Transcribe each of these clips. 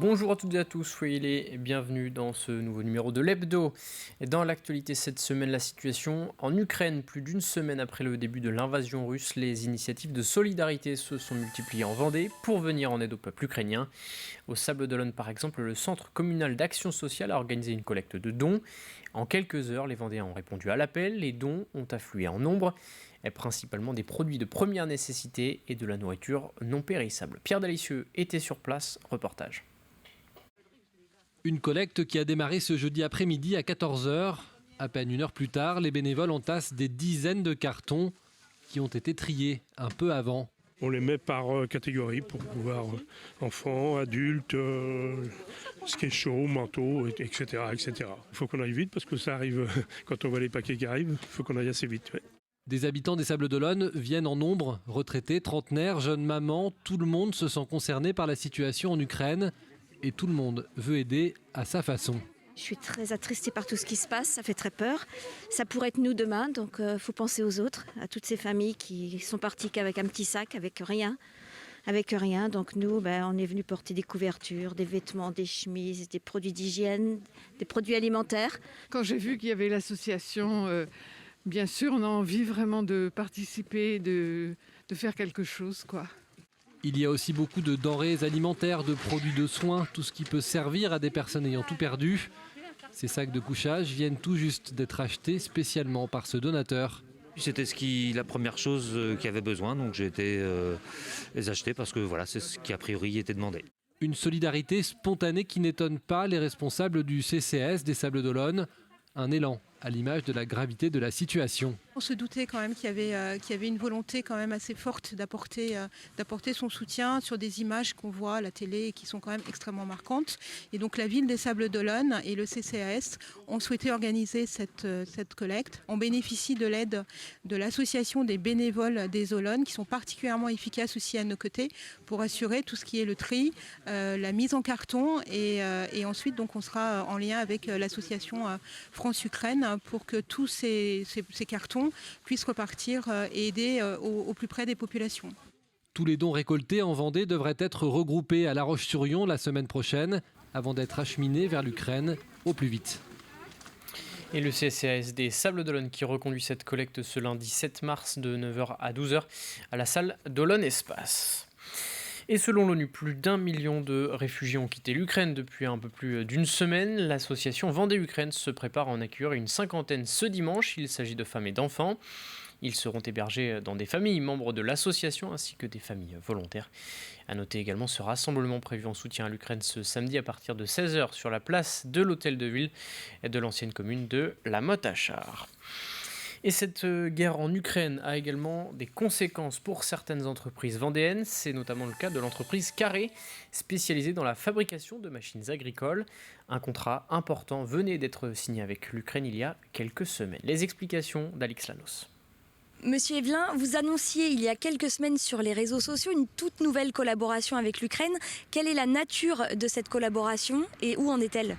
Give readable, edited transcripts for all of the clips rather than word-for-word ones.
Bonjour à toutes et à tous, soyez les bienvenus dans ce nouveau numéro de l'Hebdo. Et dans l'actualité cette semaine, la situation en Ukraine. Plus d'une semaine après le début de l'invasion russe, les initiatives de solidarité se sont multipliées en Vendée pour venir en aide au peuple ukrainien. Au Sables-d'Olonne par exemple, le Centre communal d'action sociale a organisé une collecte de dons. En quelques heures, les Vendéens ont répondu à l'appel, les dons ont afflué en nombre, et principalement des produits de première nécessité et de la nourriture non périssable. Pierre Dalicieux était sur place, reportage. Une collecte qui a démarré ce jeudi après-midi à 14h. À peine une heure plus tard, les bénévoles entassent des dizaines de cartons qui ont été triés un peu avant. On les met par catégorie pour pouvoir enfants, adultes, ce qui est chaud, manteau, etc. etc. Il faut qu'on aille vite parce que ça arrive quand on voit les paquets qui arrivent. Il faut qu'on aille assez vite. Ouais. Des habitants des Sables-d'Olonne viennent en nombre, retraités, trentenaires, jeunes mamans. Tout le monde se sent concerné par la situation en Ukraine et tout le monde veut aider à sa façon. Je suis très attristée par tout ce qui se passe, ça fait très peur. Ça pourrait être nous demain, donc faut penser aux autres, à toutes ces familles qui sont parties qu'avec un petit sac, avec rien. Donc nous, on est venus porter des couvertures, des vêtements, des chemises, des produits d'hygiène, des produits alimentaires. Quand j'ai vu qu'il y avait l'association, bien sûr, on a envie vraiment de participer, de faire quelque chose, quoi. Il y a aussi beaucoup de denrées alimentaires, de produits de soins, tout ce qui peut servir à des personnes ayant tout perdu. Ces sacs de couchage viennent tout juste d'être achetés spécialement par ce donateur. C'était la première chose qu'il y avait besoin, donc j'ai été les acheter parce que voilà, c'est ce qui a priori était demandé. Une solidarité spontanée qui n'étonne pas les responsables du CCAS des Sables-d'Olonne. Un élan à l'image de la gravité de la situation. On se doutait quand même qu'il y avait une volonté quand même assez forte d'apporter son soutien sur des images qu'on voit à la télé et qui sont quand même extrêmement marquantes. Et donc la ville des Sables-d'Olonne et le CCAS ont souhaité organiser cette collecte. On bénéficie de l'aide de l'association des bénévoles des Olonnes qui sont particulièrement efficaces aussi à nos côtés pour assurer tout ce qui est le tri, la mise en carton et ensuite donc on sera en lien avec l'association France-Ukraine pour que tous ces cartons puissent repartir et aider au plus près des populations. Tous les dons récoltés en Vendée devraient être regroupés à La Roche-sur-Yon la semaine prochaine avant d'être acheminés vers l'Ukraine au plus vite. Et le CCAS des Sables-d'Olonne qui reconduit cette collecte ce lundi 7 mars de 9h à 12h à la salle d'Olonne Espace. Et selon l'ONU, plus d'1 million de réfugiés ont quitté l'Ukraine depuis un peu plus d'une semaine. L'association Vendée-Ukraine se prépare à en accueillir une cinquantaine ce dimanche. Il s'agit de femmes et d'enfants. Ils seront hébergés dans des familles membres de l'association ainsi que des familles volontaires. A noter également ce rassemblement prévu en soutien à l'Ukraine ce samedi à partir de 16h sur la place de l'Hôtel de Ville et de l'ancienne commune de La Motte-à-Char. Et cette guerre en Ukraine a également des conséquences pour certaines entreprises vendéennes. C'est notamment le cas de l'entreprise Carré, spécialisée dans la fabrication de machines agricoles. Un contrat important venait d'être signé avec l'Ukraine il y a quelques semaines. Les explications d'Alix Lanos. Monsieur Evelyn, vous annonciez il y a quelques semaines sur les réseaux sociaux une toute nouvelle collaboration avec l'Ukraine. Quelle est la nature de cette collaboration et où en est-elle ?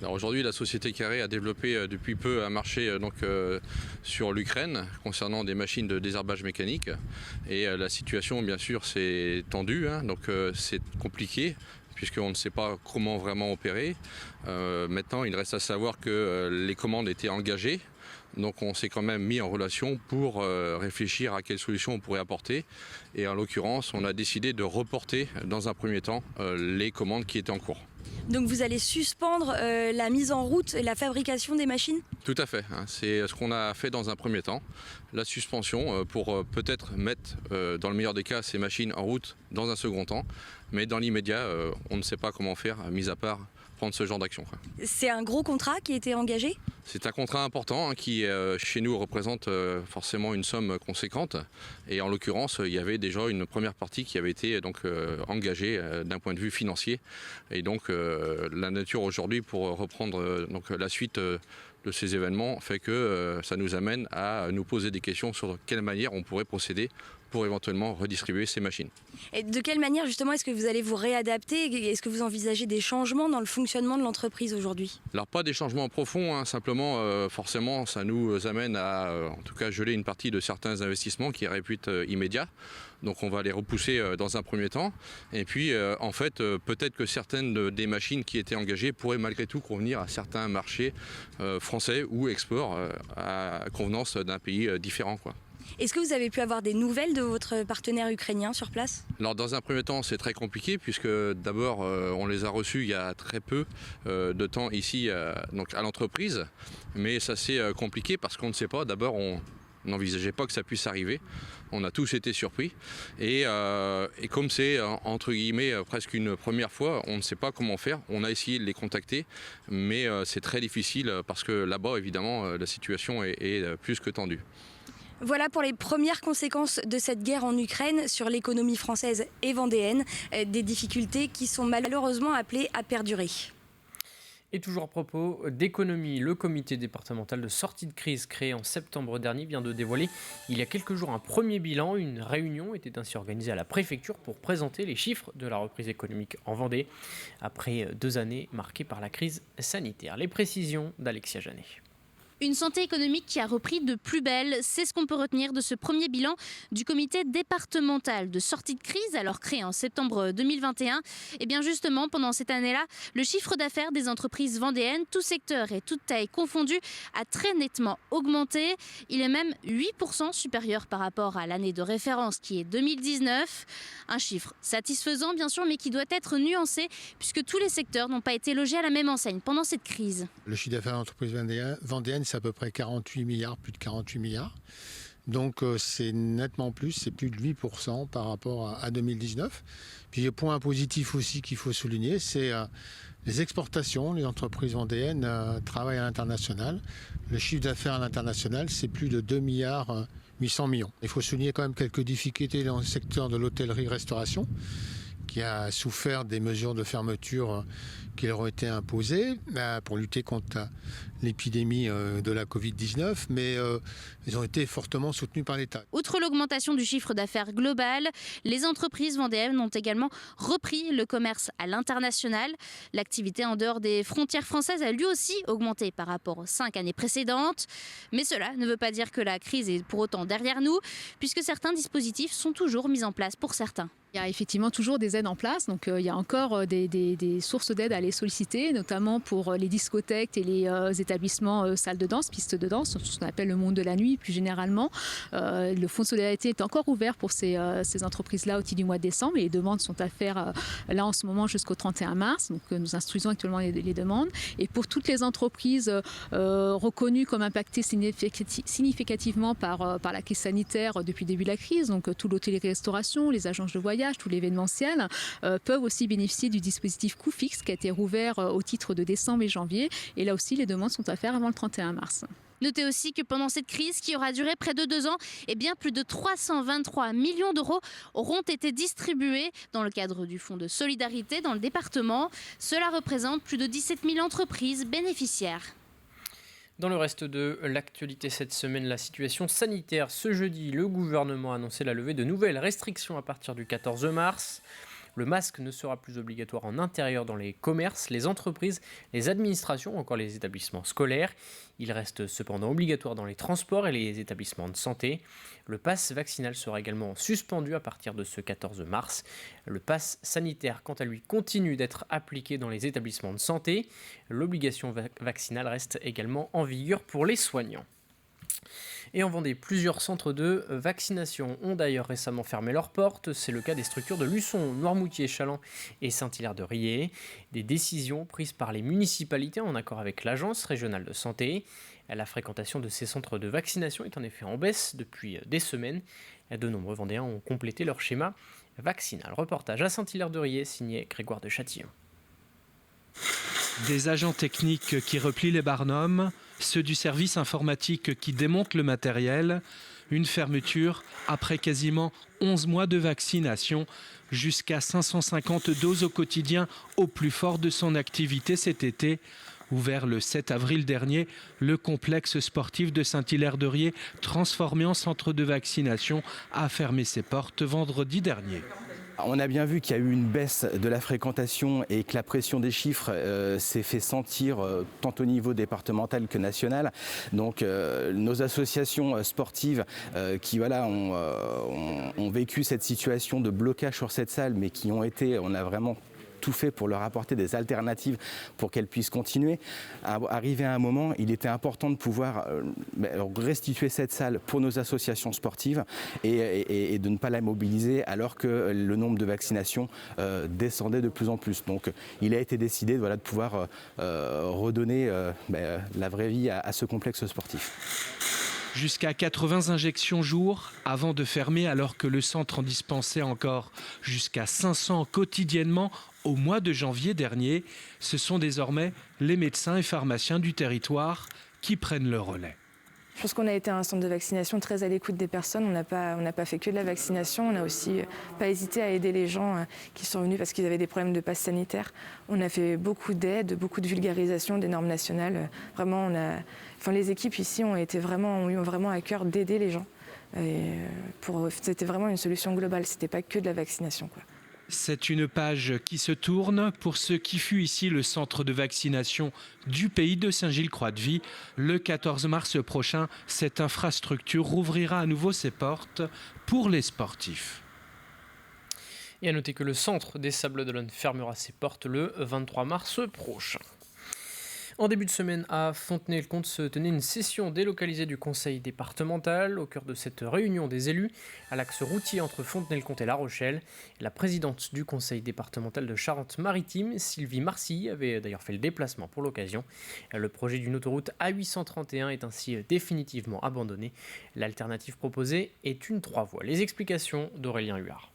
Alors aujourd'hui, la société Carré a développé depuis peu un marché sur l'Ukraine concernant des machines de désherbage mécanique. Et la situation, bien sûr, c'est tendue, c'est compliqué puisqu'on ne sait pas comment vraiment opérer. Maintenant, il reste à savoir que les commandes étaient engagées. Donc on s'est quand même mis en relation pour réfléchir à quelles solutions on pourrait apporter. Et en l'occurrence, on a décidé de reporter dans un premier temps les commandes qui étaient en cours. Donc vous allez suspendre la mise en route et la fabrication des machines ? Tout à fait, c'est ce qu'on a fait dans un premier temps. La suspension pour peut-être mettre dans le meilleur des cas ces machines en route dans un second temps. Mais dans l'immédiat, on ne sait pas comment faire, mis à part prendre ce genre d'action. C'est un gros contrat qui a été engagé ? C'est un contrat important qui, chez nous, représente forcément une somme conséquente. Et en l'occurrence, il y avait déjà une première partie qui avait été engagée d'un point de vue financier. Et donc, la nature aujourd'hui, pour reprendre la suite de ces événements, fait que ça nous amène à nous poser des questions sur quelle manière on pourrait procéder pour éventuellement redistribuer ces machines. Et de quelle manière justement est-ce que vous allez vous réadapter? Est-ce que vous envisagez des changements dans le fonctionnement de l'entreprise aujourd'hui? Alors pas des changements profonds, simplement forcément ça nous amène à en tout cas geler une partie de certains investissements qui auraient pu être immédiats. Donc on va les repousser dans un premier temps. Et puis en fait peut-être que certaines des machines qui étaient engagées pourraient malgré tout convenir à certains marchés français ou export à convenance d'un pays différent, quoi. Est-ce que vous avez pu avoir des nouvelles de votre partenaire ukrainien sur place? Alors dans un premier temps c'est très compliqué puisque d'abord on les a reçus il y a très peu de temps ici donc à l'entreprise. Mais ça c'est compliqué parce qu'on ne sait pas, d'abord on n'envisageait pas que ça puisse arriver. On a tous été surpris et comme c'est entre guillemets presque une première fois, on ne sait pas comment faire. On a essayé de les contacter mais c'est très difficile parce que là-bas évidemment la situation est plus que tendue. Voilà pour les premières conséquences de cette guerre en Ukraine sur l'économie française et vendéenne, des difficultés qui sont malheureusement appelées à perdurer. Et toujours à propos d'économie, le comité départemental de sortie de crise créé en septembre dernier vient de dévoiler il y a quelques jours un premier bilan. Une réunion était ainsi organisée à la préfecture pour présenter les chiffres de la reprise économique en Vendée après 2 années marquées par la crise sanitaire. Les précisions d'Alexia Janet. Une santé économique qui a repris de plus belle, c'est ce qu'on peut retenir de ce premier bilan du comité départemental de sortie de crise, alors créé en septembre 2021. Et bien justement, pendant cette année-là, le chiffre d'affaires des entreprises vendéennes, tous secteurs et toutes tailles confondues, a très nettement augmenté. Il est même 8% supérieur par rapport à l'année de référence qui est 2019. Un chiffre satisfaisant bien sûr, mais qui doit être nuancé puisque tous les secteurs n'ont pas été logés à la même enseigne pendant cette crise. Le chiffre d'affaires de l'entreprise vendéenne, c'est à peu près 48 milliards, plus de 48 milliards. Donc c'est nettement plus, c'est plus de 8% par rapport à 2019. Puis le point positif aussi qu'il faut souligner, c'est les exportations. Les entreprises vendéennes travaillent à l'international. Le chiffre d'affaires à l'international, c'est plus de 2 milliards 800 millions. Il faut souligner quand même quelques difficultés dans le secteur de l'hôtellerie-restauration, qui a souffert des mesures de fermeture qui leur ont été imposées pour lutter contre l'épidémie de la Covid-19, mais ils ont été fortement soutenus par l'État. Outre l'augmentation du chiffre d'affaires global, les entreprises vendéennes ont également repris le commerce à l'international. L'activité en dehors des frontières françaises a lui aussi augmenté par rapport aux 5 années précédentes. Mais cela ne veut pas dire que la crise est pour autant derrière nous, puisque certains dispositifs sont toujours mis en place pour certains. Il y a effectivement toujours des aides en place, donc il y a encore des sources d'aide à les solliciter, notamment pour les discothèques et les établissements salles de danse, pistes de danse, ce qu'on appelle le monde de la nuit plus généralement. Le fonds de solidarité est encore ouvert pour ces entreprises-là au titre du mois de décembre et les demandes sont à faire là en ce moment jusqu'au 31 mars, donc nous instruisons actuellement les demandes. Et pour toutes les entreprises reconnues comme impactées significativement par la crise sanitaire depuis le début de la crise, donc tout l'hôtellerie-restauration, les agences de voyage, tout l'événementiel, peuvent aussi bénéficier du dispositif coût fixe qui a été rouvert au titre de décembre et janvier. Et là aussi, les demandes sont à faire avant le 31 mars. Notez aussi que pendant cette crise qui aura duré près de 2 ans, plus de 323 millions d'euros auront été distribués dans le cadre du fonds de solidarité dans le département. Cela représente plus de 17 000 entreprises bénéficiaires. Dans le reste de l'actualité cette semaine, la situation sanitaire. Ce jeudi, le gouvernement a annoncé la levée de nouvelles restrictions à partir du 14 mars. Le masque ne sera plus obligatoire en intérieur dans les commerces, les entreprises, les administrations ou encore les établissements scolaires. Il reste cependant obligatoire dans les transports et les établissements de santé. Le pass vaccinal sera également suspendu à partir de ce 14 mars. Le pass sanitaire, quant à lui, continue d'être appliqué dans les établissements de santé. L'obligation vaccinale reste également en vigueur pour les soignants. Et en Vendée, plusieurs centres de vaccination ont d'ailleurs récemment fermé leurs portes. C'est le cas des structures de Luçon, Noirmoutier, Challans et Saint-Hilaire-de-Riez. Des décisions prises par les municipalités en accord avec l'Agence régionale de santé. La fréquentation de ces centres de vaccination est en effet en baisse depuis des semaines. De nombreux Vendéens ont complété leur schéma vaccinal. Reportage à Saint-Hilaire-de-Riez, signé Grégoire de Châtillon. Des agents techniques qui replient les barnums, ceux du service informatique qui démontent le matériel, une fermeture après quasiment 11 mois de vaccination, jusqu'à 550 doses au quotidien au plus fort de son activité cet été. Ouvert le 7 avril dernier, le complexe sportif de Saint-Hilaire-de-Riez, transformé en centre de vaccination, a fermé ses portes vendredi dernier. On a bien vu qu'il y a eu une baisse de la fréquentation et que la pression des chiffres s'est fait sentir tant au niveau départemental que national. Donc nos associations sportives qui ont vécu cette situation de blocage sur cette salle, mais on a vraiment tout fait pour leur apporter des alternatives pour qu'elles puissent continuer. Arrivé à un moment, il était important de pouvoir restituer cette salle pour nos associations sportives et de ne pas la mobiliser alors que le nombre de vaccinations descendait de plus en plus. Donc il a été décidé de pouvoir redonner la vraie vie à ce complexe sportif. Jusqu'à 80 injections jour avant de fermer alors que le centre en dispensait encore jusqu'à 500 quotidiennement au mois de janvier dernier. Ce sont désormais les médecins et pharmaciens du territoire qui prennent le relais. Je pense qu'on a été un centre de vaccination très à l'écoute des personnes. On n'a pas fait que de la vaccination. On n'a aussi pas hésité à aider les gens qui sont venus parce qu'ils avaient des problèmes de passe sanitaire. On a fait beaucoup d'aide, beaucoup de vulgarisation des normes nationales. Vraiment, les équipes ici ont eu vraiment à cœur d'aider les gens. C'était vraiment une solution globale. C'était pas que de la vaccination, quoi. C'est une page qui se tourne pour ce qui fut ici le centre de vaccination du pays de Saint-Gilles-Croix-de-Vie. Le 14 mars prochain, cette infrastructure rouvrira à nouveau ses portes pour les sportifs. Et à noter que le centre des Sables d'Olonne fermera ses portes le 23 mars prochain. En début de semaine, à Fontenay-le-Comte se tenait une session délocalisée du conseil départemental. Au cœur de cette réunion des élus, à l'axe routier entre Fontenay-le-Comte et La Rochelle, la présidente du conseil départemental de Charente-Maritime, Sylvie Marcy, avait d'ailleurs fait le déplacement pour l'occasion. Le projet d'une autoroute A831 est ainsi définitivement abandonné. L'alternative proposée est une 3 voies. Les explications d'Aurélien Huard.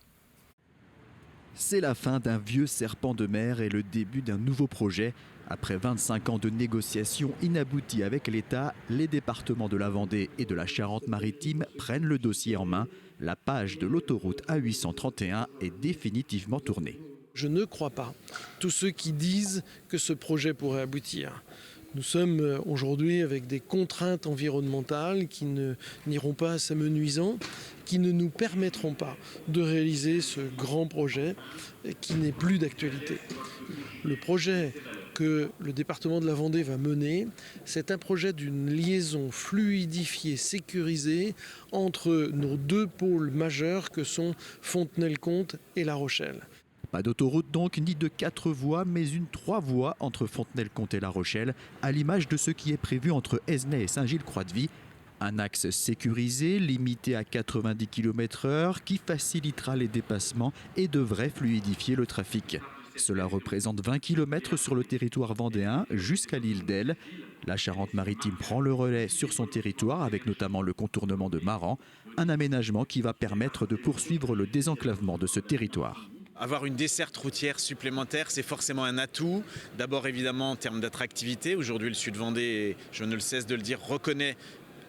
C'est la fin d'un vieux serpent de mer et le début d'un nouveau projet. Après 25 ans de négociations inabouties avec l'État, les départements de la Vendée et de la Charente-Maritime prennent le dossier en main. La page de l'autoroute A831 est définitivement tournée. Je ne crois pas tous ceux qui disent que ce projet pourrait aboutir. Nous sommes aujourd'hui avec des contraintes environnementales qui n'iront pas s'amenuisant, qui ne nous permettront pas de réaliser ce grand projet qui n'est plus d'actualité. Le projet que le département de la Vendée va mener, c'est un projet d'une liaison fluidifiée, sécurisée entre nos deux pôles majeurs que sont Fontenay-le-Comte et La Rochelle. Pas d'autoroute donc, ni de 4 voies, mais une 3 voies entre Fontenay-le-Comte et La Rochelle, à l'image de ce qui est prévu entre Esnay et Saint-Gilles-Croix-de-Vie. Un axe sécurisé, limité à 90 km/h, qui facilitera les dépassements et devrait fluidifier le trafic. Cela représente 20 km sur le territoire vendéen jusqu'à l'île d'Elle. La Charente-Maritime prend le relais sur son territoire avec notamment le contournement de Maran, un aménagement qui va permettre de poursuivre le désenclavement de ce territoire. Avoir une desserte routière supplémentaire, c'est forcément un atout. D'abord évidemment en termes d'attractivité. Aujourd'hui le Sud Vendée, je ne le cesse de le dire, reconnaît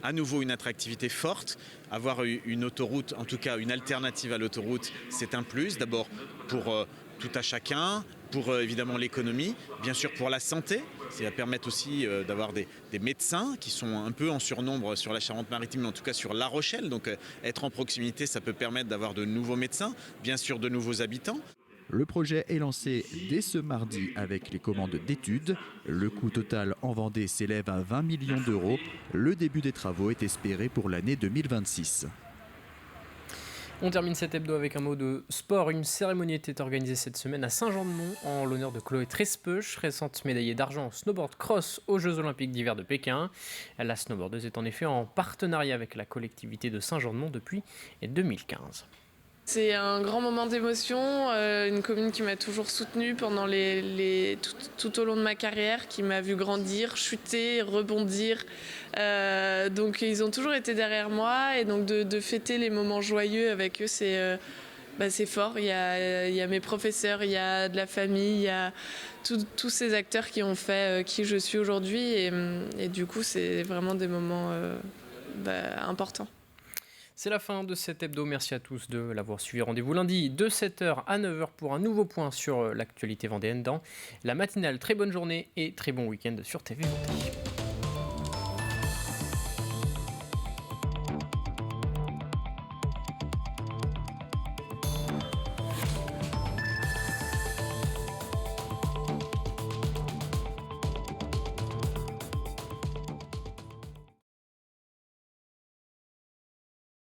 à nouveau une attractivité forte. Avoir une autoroute, en tout cas une alternative à l'autoroute, c'est un plus. D'abord pour tout à chacun, pour évidemment l'économie, bien sûr pour la santé. Ça va permettre aussi d'avoir des médecins qui sont un peu en surnombre sur la Charente-Maritime, mais en tout cas sur La Rochelle. Donc être en proximité, ça peut permettre d'avoir de nouveaux médecins, bien sûr de nouveaux habitants. Le projet est lancé dès ce mardi avec les commandes d'études. Le coût total en Vendée s'élève à 20 millions d'euros. Le début des travaux est espéré pour l'année 2026. On termine cet hebdo avec un mot de sport. Une cérémonie était organisée cette semaine à Saint-Jean-de-Mont en l'honneur de Chloé Trespeuch, récente médaillée d'argent en snowboard cross aux Jeux Olympiques d'hiver de Pékin. La snowboardeuse est en effet en partenariat avec la collectivité de Saint-Jean-de-Mont depuis 2015. C'est un grand moment d'émotion, une commune qui m'a toujours soutenue pendant tout au long de ma carrière, qui m'a vu grandir, chuter, rebondir. Donc ils ont toujours été derrière moi et donc de fêter les moments joyeux avec eux, c'est fort. Il y a mes professeurs, il y a de la famille, il y a tous ces acteurs qui ont fait qui je suis aujourd'hui et du coup c'est vraiment des moments importants. C'est la fin de cet hebdo. Merci à tous de l'avoir suivi. Rendez-vous lundi de 7h à 9h pour un nouveau point sur l'actualité vendéenne dans la matinale. Très bonne journée et très bon week-end sur TV Vendée.